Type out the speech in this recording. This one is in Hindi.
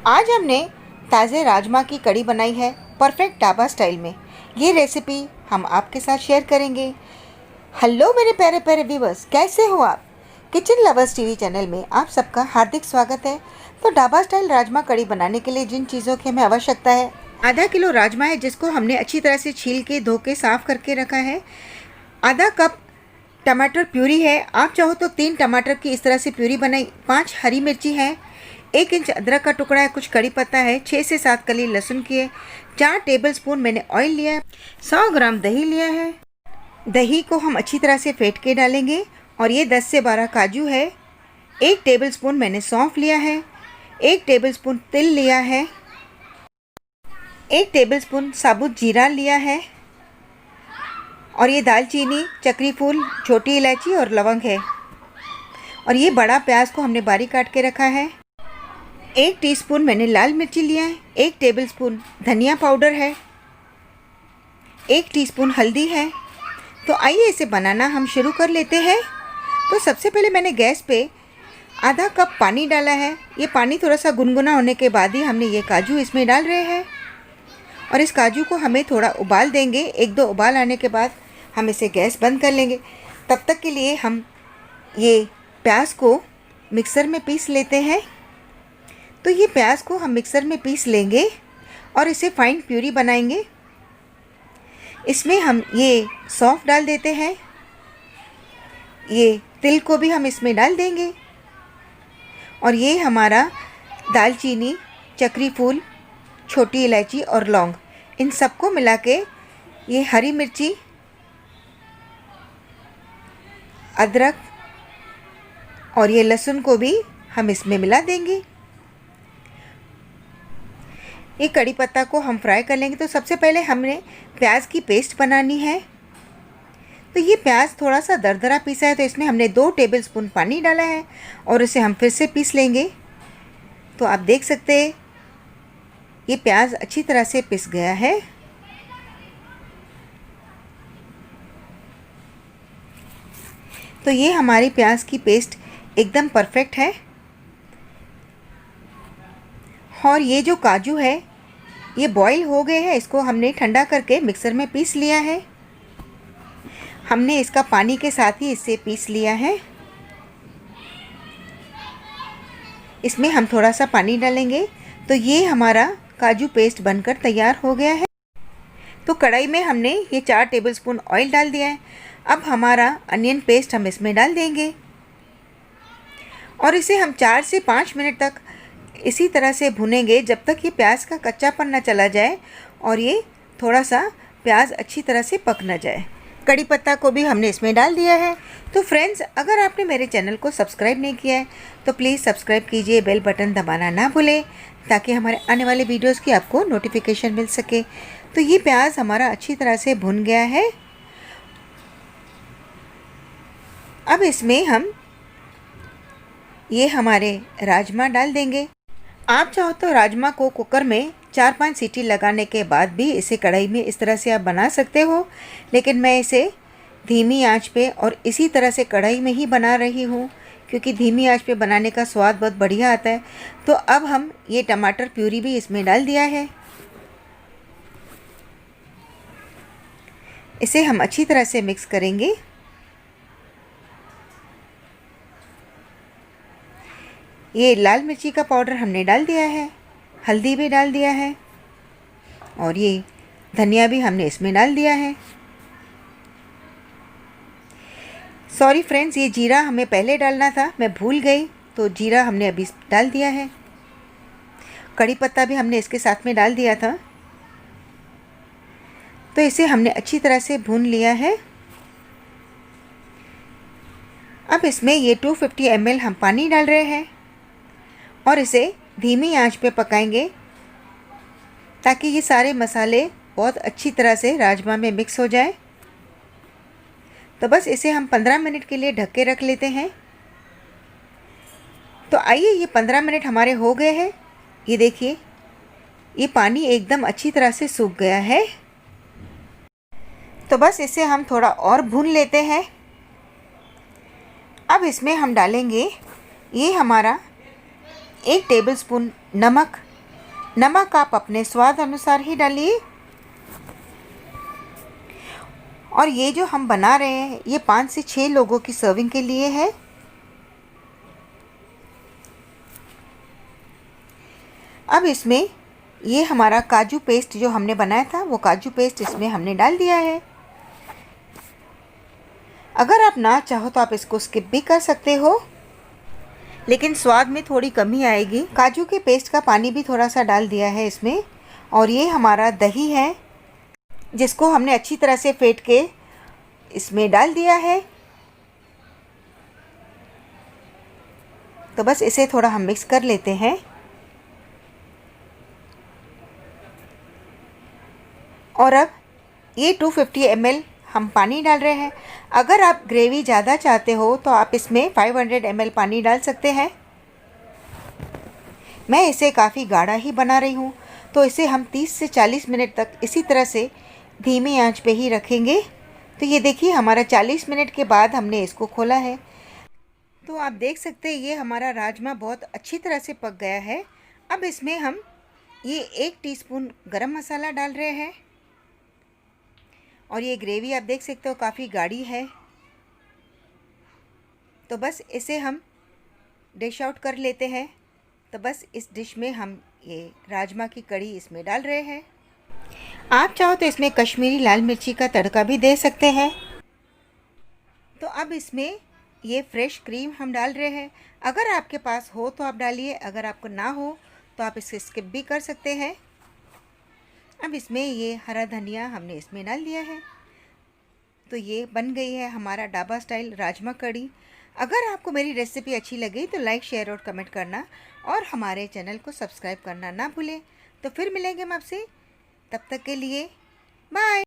आज हमने ताज़े राजमा की कड़ी बनाई है परफेक्ट ढाबा स्टाइल में। ये रेसिपी हम आपके साथ शेयर करेंगे। हेलो मेरे प्यारे प्यारे व्यूवर्स, कैसे हो आप? किचन लवर्स टीवी चैनल में आप सबका हार्दिक स्वागत है। तो ढाबा स्टाइल राजमा कड़ी बनाने के लिए जिन चीज़ों की हमें आवश्यकता है, आधा किलो राजमा है जिसको हमने अच्छी तरह से छील के धो के साफ़ करके रखा है। आधा कप टमाटर प्यूरी है, आप चाहो तो 3 टमाटर की इस तरह से प्यूरी बनाई। 5 हरी मिर्ची है, 1 इंच अदरक का टुकड़ा है, कुछ कड़ी पत्ता है, 6 से 7 कली लहसुन की है, 4 टेबलस्पून मैंने ऑयल लिया है, 100 ग्राम दही लिया है। दही को हम अच्छी तरह से फेंट के डालेंगे। और ये 10 से 12 काजू है, 1 टेबलस्पून मैंने सौंफ लिया है, 1 टेबलस्पून तिल लिया है, 1 टेबलस्पून साबुत जीरा लिया है, और ये दालचीनी, चक्री फूल, छोटी इलायची और लवंग है। और ये बड़ा प्याज को हमने बारीक काट के रखा है। 1 टीस्पून मैंने लाल मिर्ची लिया है, 1 टेबलस्पून धनिया पाउडर है, 1 टीस्पून हल्दी है। तो आइए इसे बनाना हम शुरू कर लेते हैं। तो सबसे पहले मैंने गैस पे आधा कप पानी डाला है। ये पानी थोड़ा सा गुनगुना होने के बाद ही हमने ये काजू इसमें डाल रहे हैं। और इस काजू को हमें थोड़ा उबाल देंगे। 1-2 उबाल आने के बाद हम इसे गैस बंद कर लेंगे। तब तक के लिए हम ये प्याज को मिक्सर में पीस लेते हैं। तो ये प्याज को हम मिक्सर में पीस लेंगे और इसे फाइन प्यूरी बनाएंगे। इसमें हम ये सौंफ डाल देते हैं, ये तिल को भी हम इसमें डाल देंगे, और ये हमारा दालचीनी, चक्री फूल, छोटी इलायची और लौंग, इन सबको मिला के ये हरी मिर्ची, अदरक और ये लहसुन को भी हम इसमें मिला देंगे। ये कड़ी पत्ता को हम फ्राई कर लेंगे। तो सबसे पहले हमने प्याज की पेस्ट बनानी है। तो ये प्याज थोड़ा सा दरदरा पीसा है, तो इसमें हमने 2 टेबलस्पून पानी डाला है और इसे हम फिर से पीस लेंगे। तो आप देख सकते हैं ये प्याज अच्छी तरह से पिस गया है। तो ये हमारी प्याज की पेस्ट एकदम परफेक्ट है। और ये जो काजू है ये बॉईल हो गए हैं, इसको हमने ठंडा करके मिक्सर में पीस लिया है। हमने इसका पानी के साथ ही इसे पीस लिया है। इसमें हम थोड़ा सा पानी डालेंगे। तो ये हमारा काजू पेस्ट बनकर तैयार हो गया है। तो कढ़ाई में हमने ये 4 टेबलस्पून ऑयल डाल दिया है। अब हमारा अनियन पेस्ट हम इसमें डाल देंगे और इसे हम 4 से 5 मिनट तक इसी तरह से भुनेंगे जब तक ये प्याज का कच्चापन ना चला जाए और ये थोड़ा सा प्याज अच्छी तरह से पक ना जाए। कड़ी पत्ता को भी हमने इसमें डाल दिया है। तो फ्रेंड्स, अगर आपने मेरे चैनल को सब्सक्राइब नहीं किया है तो प्लीज़ सब्सक्राइब कीजिए, बेल बटन दबाना ना भूलें ताकि हमारे आने वाले वीडियोस की आपको नोटिफिकेशन मिल सके। तो ये प्याज हमारा अच्छी तरह से भुन गया है। अब इसमें हम ये हमारे राजमा डाल देंगे। आप चाहो तो राजमा को कुकर में 4-5 सीटी लगाने के बाद भी इसे कढ़ाई में इस तरह से आप बना सकते हो, लेकिन मैं इसे धीमी आंच पे और इसी तरह से कढ़ाई में ही बना रही हूँ क्योंकि धीमी आंच पे बनाने का स्वाद बहुत बढ़िया आता है। तो अब हम ये टमाटर प्यूरी भी इसमें डाल दिया है। इसे हम अच्छी तरह से मिक्स करेंगे। ये लाल मिर्ची का पाउडर हमने डाल दिया है, हल्दी भी डाल दिया है, और ये धनिया भी हमने इसमें डाल दिया है। सॉरी फ्रेंड्स, ये जीरा हमें पहले डालना था, मैं भूल गई, तो जीरा हमने अभी डाल दिया है। कड़ी पत्ता भी हमने इसके साथ में डाल दिया था। तो इसे हमने अच्छी तरह से भून लिया है। अब इसमें ये 250 ml हम पानी डाल रहे हैं और इसे धीमी आंच पे पकाएंगे ताकि ये सारे मसाले बहुत अच्छी तरह से राजमा में मिक्स हो जाए। तो बस इसे हम 15 मिनट के लिए ढक के रख लेते हैं। तो आइए, ये 15 मिनट हमारे हो गए हैं। ये देखिए, ये पानी एकदम अच्छी तरह से सूख गया है। तो बस इसे हम थोड़ा और भून लेते हैं। अब इसमें हम डालेंगे ये हमारा 1 टेबलस्पून नमक, नमक आप अपने स्वाद अनुसार ही डालिए। और ये जो हम बना रहे हैं ये 5 से 6 लोगों की सर्विंग के लिए है। अब इसमें ये हमारा काजू पेस्ट जो हमने बनाया था वो काजू पेस्ट इसमें हमने डाल दिया है। अगर आप ना चाहो तो आप इसको स्किप भी कर सकते हो, लेकिन स्वाद में थोड़ी कमी आएगी। काजू के पेस्ट का पानी भी थोड़ा सा डाल दिया है इसमें। और ये हमारा दही है जिसको हमने अच्छी तरह से फेंट के इसमें डाल दिया है। तो बस इसे थोड़ा हम मिक्स कर लेते हैं। और अब ये 250 ml हम पानी डाल रहे हैं। अगर आप ग्रेवी ज़्यादा चाहते हो तो आप इसमें 500 ml पानी डाल सकते हैं। मैं इसे काफ़ी गाढ़ा ही बना रही हूँ, तो इसे हम 30 से 40 मिनट तक इसी तरह से धीमी आंच पे ही रखेंगे। तो ये देखिए हमारा 40 मिनट के बाद हमने इसको खोला है। तो आप देख सकते हैं ये हमारा राजमा बहुत अच्छी तरह से पक गया है। अब इसमें हम ये 1 टीस्पून गरम मसाला डाल रहे हैं। और ये ग्रेवी आप देख सकते हो काफ़ी गाढ़ी है। तो बस इसे हम डिश आउट कर लेते हैं। तो बस इस डिश में हम ये राजमा की कढ़ी इसमें डाल रहे हैं। आप चाहो तो इसमें कश्मीरी लाल मिर्ची का तड़का भी दे सकते हैं। तो अब इसमें ये फ्रेश क्रीम हम डाल रहे हैं। अगर आपके पास हो तो आप डालिए, अगर आपको ना हो तो आप इसे स्किप भी कर सकते हैं। अब इसमें ये हरा धनिया हमने इसमें डाल दिया है। तो ये बन गई है हमारा ढाबा स्टाइल राजमा कढ़ी। अगर आपको मेरी रेसिपी अच्छी लगी तो लाइक, शेयर और कमेंट करना और हमारे चैनल को सब्सक्राइब करना ना भूलें। तो फिर मिलेंगे हम आपसे, तब तक के लिए बाय।